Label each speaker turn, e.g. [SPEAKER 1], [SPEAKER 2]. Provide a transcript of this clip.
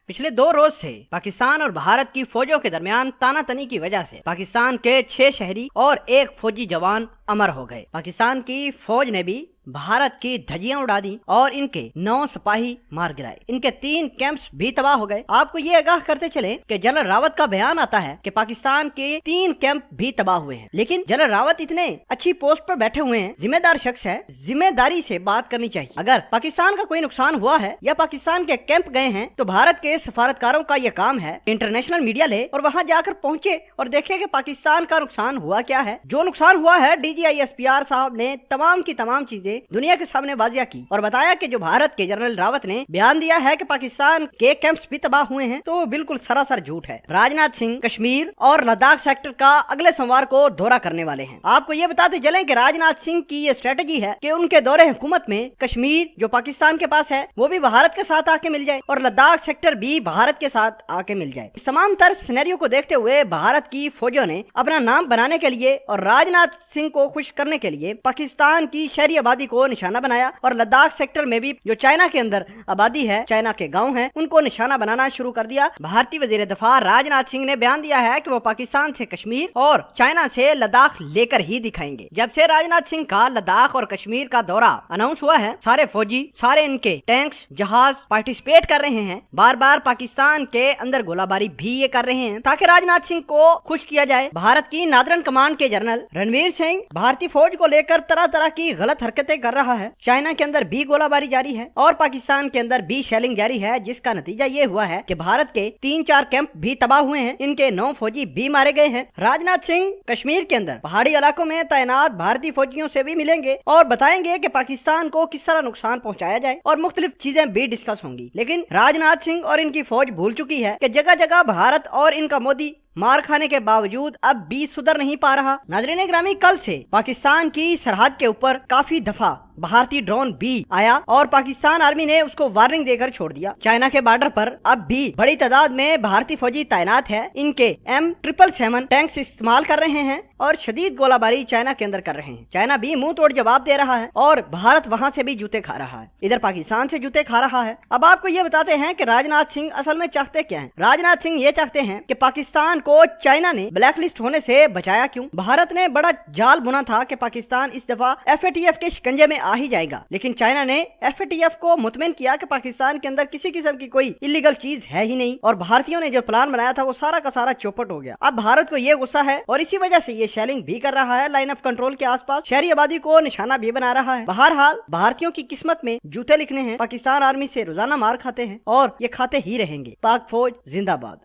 [SPEAKER 1] पिछले 2 रोज से पाकिस्तान और भारत की फौजों के दरमियान तानातनी की वजह से पाकिस्तान के 6 शहरी और 1 फौजी जवान अमर हो गए। पाकिस्तान की फौज ने भी भारत की धज्जियां उड़ा दी और इनके 9 सिपाही मार गिराए। इनके 3 कैंप्स भी तबाह हो गए। आपको ये आगाह करते चले कि जनरल रावत का बयान आता है कि पाकिस्तान के 3 कैंप भी तबाह हुए हैं, लेकिन जनरल रावत इतने अच्छी पोस्ट पर बैठे हुए हैं, जिम्मेदार शख्स है, जिम्मेदारी से बात करनी चाहिए। अगर पाकिस्तान का कोई नुकसान हुआ है या पाकिस्तान के कैंप गए हैं तो भारत के सफारतकारों का यह काम है इंटरनेशनल मीडिया ले और वहाँ जाकर पहुँचे और देखे कि पाकिस्तान का नुकसान हुआ क्या है। जो नुकसान हुआ है, DGISPR साहब ने तमाम की तमाम चीजें दुनिया के सामने वाजिया की और बताया कि जो भारत के जनरल रावत ने बयान दिया है कि पाकिस्तान के कैंप्स भी तबाह हुए हैं, तो बिल्कुल सरासर झूठ है। राजनाथ सिंह कश्मीर और लद्दाख सेक्टर का अगले सोमवार को दौरा करने वाले हैं। आपको ये बताते चलें कि राजनाथ सिंह की ये स्ट्रेटेजी है कि उनके दौरे हुकूमत में कश्मीर जो पाकिस्तान के पास है वो भी भारत के साथ आके मिल जाए और लद्दाख सेक्टर भी भारत के साथ आके मिल जाए। इस तमाम तरह सिनेरियो को देखते हुए भारत की फौजों ने अपना नाम बनाने के लिए और राजनाथ सिंह को खुश करने के लिए पाकिस्तान की शहरी आबादी को निशाना बनाया और लद्दाख सेक्टर में भी जो चाइना के अंदर आबादी है, चाइना के गांव हैं, उनको निशाना बनाना शुरू कर दिया। भारतीय वजीर दफा राजनाथ सिंह ने बयान दिया है कि वो पाकिस्तान से कश्मीर और चाइना से लद्दाख लेकर ही दिखाएंगे। जब से राजनाथ सिंह का लद्दाख और कश्मीर का दौरा अनाउंस हुआ है, सारे फौजी, सारे इनके टैंक्स, जहाज पार्टिसिपेट कर रहे हैं। बार बार पाकिस्तान के अंदर गोलाबारी भी ये कर रहे हैं ताकि राजनाथ सिंह को खुश किया जाए। भारत की नादरन कमांड के जनरल रणवीर सिंह भारतीय फौज को लेकर तरह तरह की गलत हरकतें कर रहा है। चाइना के अंदर भी गोलाबारी जारी है और पाकिस्तान के अंदर भी शेलिंग जारी है, जिसका नतीजा ये हुआ है कि भारत के 3-4 कैंप भी तबाह हुए हैं। इनके 9 फौजी भी मारे गए हैं। राजनाथ सिंह कश्मीर के अंदर पहाड़ी इलाकों में तैनात भारतीय फौजियों से भी मिलेंगे और बताएंगे कि पाकिस्तान को किस तरह नुकसान पहुंचाया जाए और मुख्तलिफ चीजें भी डिस्कस होंगी। लेकिन राजनाथ सिंह और इनकी फौज भूल चुकी है कि जगह जगह भारत और इनका मोदी मार खाने के बावजूद अब भी सुधर नहीं पा रहा। नाज़रीन ग्रामी, कल से पाकिस्तान की सरहद के ऊपर काफी दफा भारतीय ड्रोन भी आया और पाकिस्तान आर्मी ने उसको वार्निंग देकर छोड़ दिया। चाइना के बॉर्डर पर अब भी बड़ी तादाद में भारतीय फौजी तैनात है। इनके M777 टैंक्स इस्तेमाल कर रहे हैं और शदीद गोलाबारी चाइना के अंदर कर रहे हैं। चाइना भी मुंह तोड़ जवाब दे रहा है और भारत वहां से भी जूते खा रहा है, इधर पाकिस्तान से जूते खा रहा है। अब आपको ये बताते हैं कि राजनाथ सिंह असल में चाहते क्या है। राजनाथ सिंह ये चाहते हैं कि पाकिस्तान को चाइना ने ब्लैक लिस्ट होने से बचाया क्यों। भारत ने बड़ा जाल बुना था कि पाकिस्तान इस दफा FATF के शिकंजे में आ ही जाएगा, लेकिन चाइना ने FATF को मुतमिन किया कि पाकिस्तान के अंदर किसी किस्म की कोई इलीगल चीज है ही नहीं और भारतीयों ने जो प्लान बनाया था वो सारा का सारा चौपट हो गया। अब भारत को ये गुस्सा है और इसी वजह से ये शेलिंग भी कर रहा है लाइन ऑफ कंट्रोल के आसपास, शहरी आबादी को निशाना भी बना रहा है। बहरहाल भारतीयों की किस्मत में जूते लिखने हैं। पाकिस्तान आर्मी से रोजाना मार खाते हैं और ये खाते ही रहेंगे। पाक फौज जिंदाबाद।